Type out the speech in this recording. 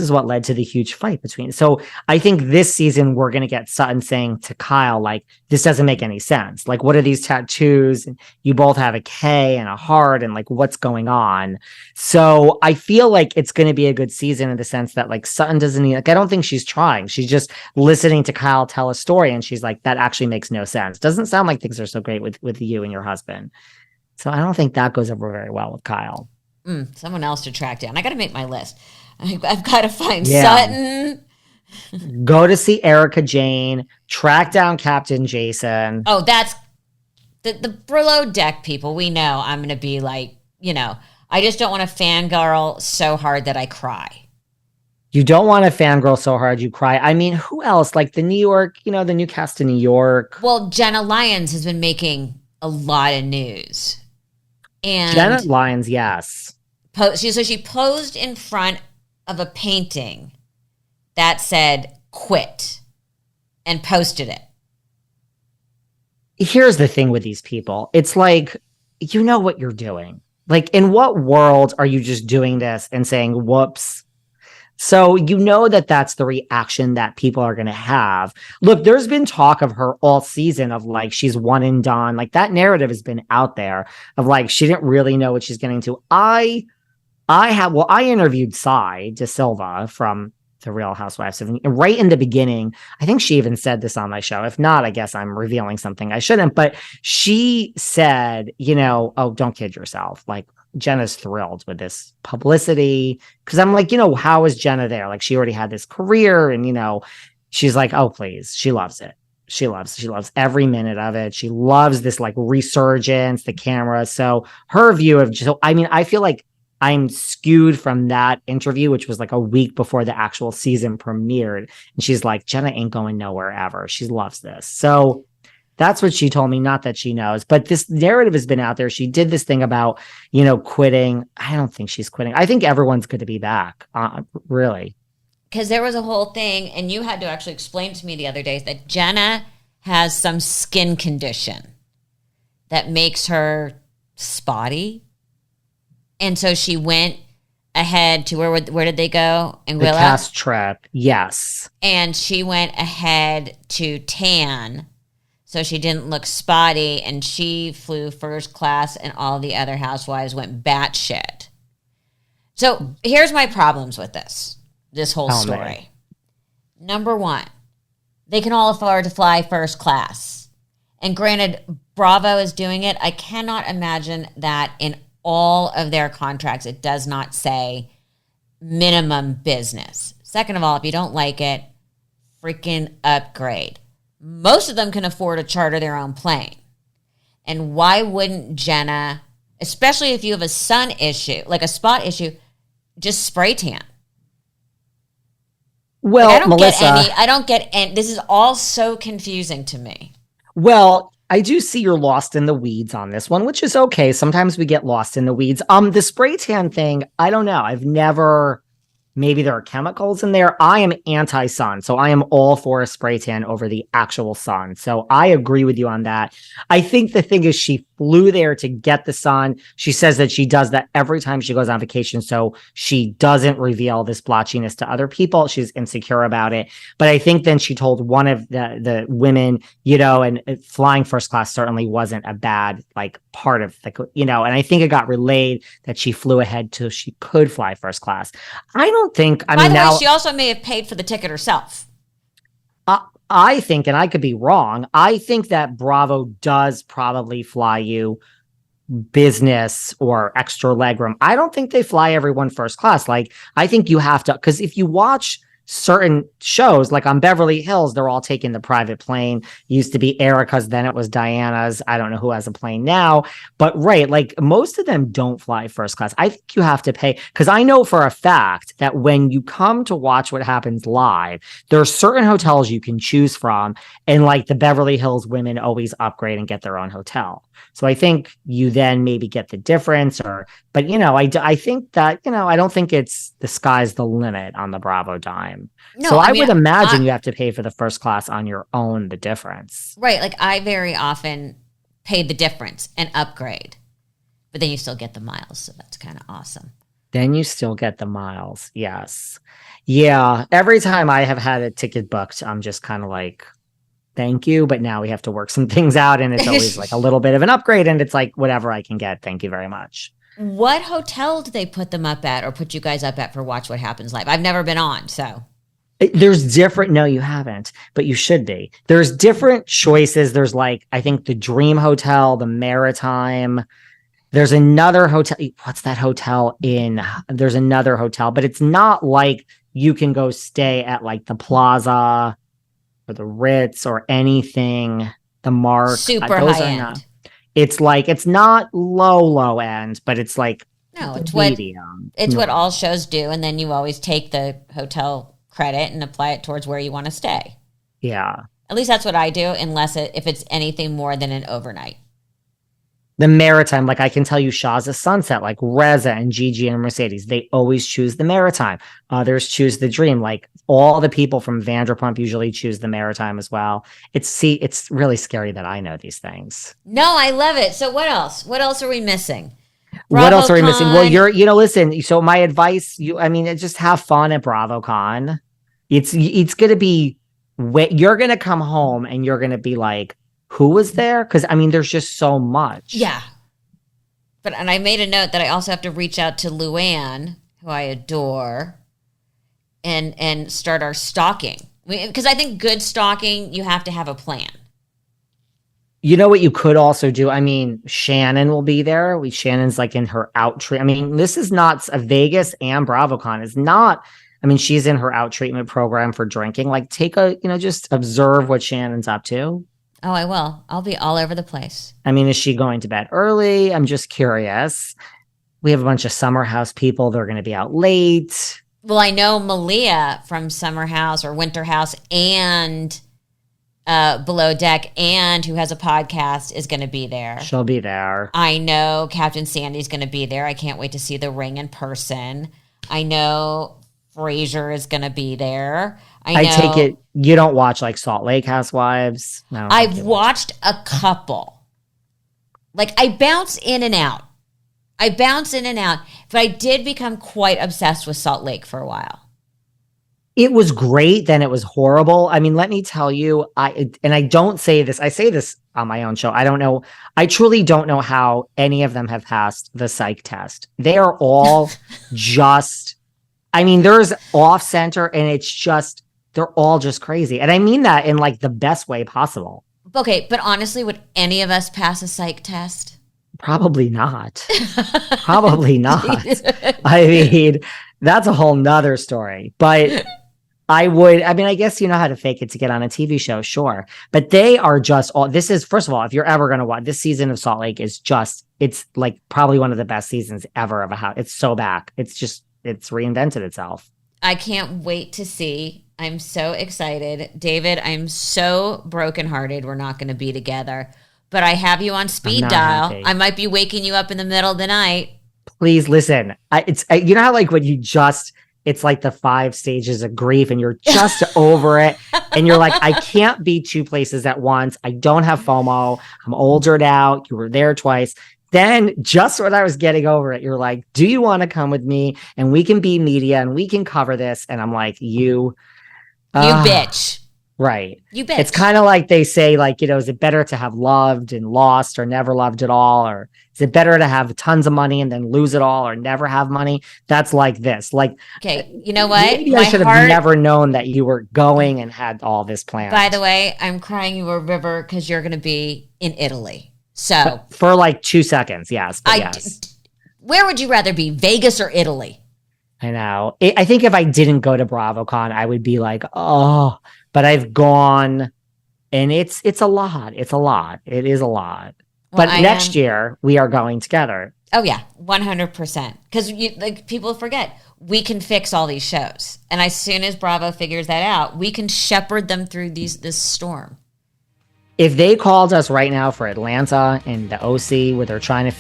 is what led to the huge fight between. So I think this season we're going to get Sutton saying to Kyle, like, this doesn't make any sense. Like, what are these tattoos? And you both have a K and a heart, and like, what's going on? So I feel like it's going to be a good season in the sense that like Sutton doesn't need, like, I don't think she's trying. She's just listening to Kyle tell a story, and she's like, that actually makes no sense. Doesn't sound like things are so great with you and your husband. So I don't think that goes over very well with Kyle. Someone else to track down. I got to make my list. I've got to find Sutton. Go to see Erika Jane. Track down Captain Jason. Oh, that's the below deck people. We know I'm going to be like, I just don't want to fangirl so hard that I cry. You don't want to fangirl so hard you cry. I mean, who else? Like the New York, the new cast in New York. Well, Jenna Lyons has been making a lot of news. And Jenna Lyons, yes. So she posed in front of a painting that said quit and posted it. Here's the thing with these people. It's like, you know what you're doing. Like, in what world are you just doing this and saying, whoops? So you know that that's the reaction that people are going to have. Look, there's been talk of her all season of like, she's one and done. Like that narrative has been out there of like, she didn't really know what she's getting to. I interviewed Sai De Silva from The Real Housewives. And right in the beginning, I think she even said this on my show. If not, I guess I'm revealing something I shouldn't. But she said, oh, don't kid yourself. Like, Jenna's thrilled with this publicity. Because I'm like, how is Jenna there? Like, she already had this career. And, she's like, oh, please. She loves it. She loves every minute of it. She loves this like resurgence, the camera. So her view of I feel like I'm skewed from that interview, which was like a week before the actual season premiered. And she's like, Jenna ain't going nowhere ever. She loves this. So that's what she told me. Not that she knows, but this narrative has been out there. She did this thing about, quitting. I don't think she's quitting. I think everyone's good to be back. Really. Because there was a whole thing, and you had to actually explain to me the other day that Jenna has some skin condition that makes her spotty. And so she went ahead to where did they go? Anguilla? The cast trip, yes. And she went ahead to tan, so she didn't look spotty, and she flew first class, and all the other housewives went batshit. So here's my problems with this whole story. Number one, they can all afford to fly first class. And granted, Bravo is doing it. I cannot imagine that in all of their contracts, it does not say minimum business. Second of all, if you don't like it, freaking upgrade. Most of them can afford to charter their own plane. And why wouldn't Jenna, especially if you have a sun issue, like a spot issue, just spray tan? Well, like, Melissa, I don't get any. This is all so confusing to me. Well, I do see you're lost in the weeds on this one, which is okay. Sometimes we get lost in the weeds. The spray tan thing, I don't know. Maybe there are chemicals in there. I am anti-sun, so I am all for a spray tan over the actual sun. So I agree with you on that. I think the thing is she flew there to get the sun. She says that she does that every time she goes on vacation, so she doesn't reveal this blotchiness to other people. She's insecure about it. But I think then she told one of the women, and flying first class certainly wasn't a bad part of and I think it got relayed that she flew ahead so she could fly first class. By the way, she also may have paid for the ticket herself. I think, and I could be wrong, I think that Bravo does probably fly you business or extra legroom. I don't think they fly everyone first class. I think you have to, because if you watch certain shows, like on Beverly Hills, they're all taking the private plane. Used to be Erika's, then it was Diana's. I don't know who has a plane now, but most of them don't fly first class. I think you have to pay, because I know for a fact that when you come to watch what happens live, there are certain hotels you can choose from, and the Beverly Hills women always upgrade and get their own hotel. So I think you then maybe get the difference, but I think that, I don't think it's the sky's the limit on the Bravo dime. No, so I would imagine you have to pay for the first class on your own, the difference. Right. I very often pay the difference and upgrade, but then you still get the miles. So that's kind of awesome. Then you still get the miles. Yes. Yeah. Every time I have had a ticket booked, I'm just kind of like, thank you. But now we have to work some things out. And it's always like a little bit of an upgrade. And it's like, whatever I can get. Thank you very much. What hotel do they put them up at or put you guys up at for Watch What Happens Live? I've never been on, so. There's different, no, you haven't, but you should be. There's different choices. There's like, I think the Dream Hotel, the Maritime. There's another hotel. What's that hotel in? There's another hotel, but it's not like you can go stay at like the Plaza or the Ritz or anything. The Mark. Super high end. It's like, it's not low end, but it's like no, it's medium. What all shows do. And then you always take the hotel credit and apply it towards where you want to stay. Yeah. At least that's what I do, unless if it's anything more than an overnight. The Maritime, like I can tell you Shaw's Sunset, like Reza and Gigi and Mercedes, they always choose the Maritime. Others choose the Dream. Like all the people from Vanderpump usually choose the Maritime as well. It's really scary that I know these things. No, I love it. So what else? What else are we missing? What else are we missing? Well, listen, so my advice, just have fun at BravoCon. It's going to be, you're going to come home and you're going to be like, who was there? Because, there's just so much. Yeah. And I made a note that I also have to reach out to Luann, who I adore, and start our stalking. Because I think good stalking, you have to have a plan. You know what you could also do? Shannon will be there. Shannon's like in her out treatment. This is not Vegas and BravoCon is not. She's in her out treatment program for drinking. Like just observe what Shannon's up to. Oh, I will. I'll be all over the place. Is she going to bed early? I'm just curious. We have a bunch of Summer House people. They're going to be out late. Well, I know Malia from Summer House or Winter House and Below Deck and who has a podcast is going to be there. She'll be there. I know Captain Sandy's going to be there. I can't wait to see the ring in person. I know Frasier is going to be there. I take it you don't watch like Salt Lake Housewives? No, I've watched a couple. Like I bounce in and out. But I did become quite obsessed with Salt Lake for a while. It was great, then it was horrible. Let me tell you, I don't say this. I say this on my own show. I don't know. I truly don't know how any of them have passed the psych test. They are all just, there's off center and it's just, they're all just crazy. And I mean that in like the best way possible. Okay, but honestly, would any of us pass a psych test? Probably not. Probably not. That's a whole nother story. But I would, I guess you know how to fake it to get on a TV show, sure. But they are just all, this is, first of all, if you're ever going to watch, this season of Salt Lake is just, it's like probably one of the best seasons ever of a house. It's so back. It's reinvented itself. I can't wait to see. I'm so excited. David, I'm so brokenhearted we're not going to be together. But I have you on speed dial. Happy. I might be waking you up in the middle of the night. Please listen. You know how like when you just, it's like the 5 stages of grief and you're just over it. And you're like, I can't be 2 places at once. I don't have FOMO. I'm older now. You were there twice. Then just when I was getting over it, you're like, do you want to come with me? And we can be media and we can cover this. And I'm like, you bitch. Right. You bitch. It's kind of like they say, like, is it better to have loved and lost or never loved at all? Or is it better to have tons of money and then lose it all or never have money? That's like this. Like, okay, you know what? Maybe I should have never known that you were going and had all this planned. By the way, I'm crying you a river because you're going to be in Italy. So for like 2 seconds, yes. Yes. Where would you rather be, Vegas or Italy? I know. I think if I didn't go to BravoCon, I would be like, oh, but I've gone and it's a lot. It's a lot. It is a lot. Well, but next year we are going together. Oh yeah, 100%. Because people forget we can fix all these shows, and as soon as Bravo figures that out, we can shepherd them through this storm. If they called us right now for Atlanta and the OC, where they're trying to figure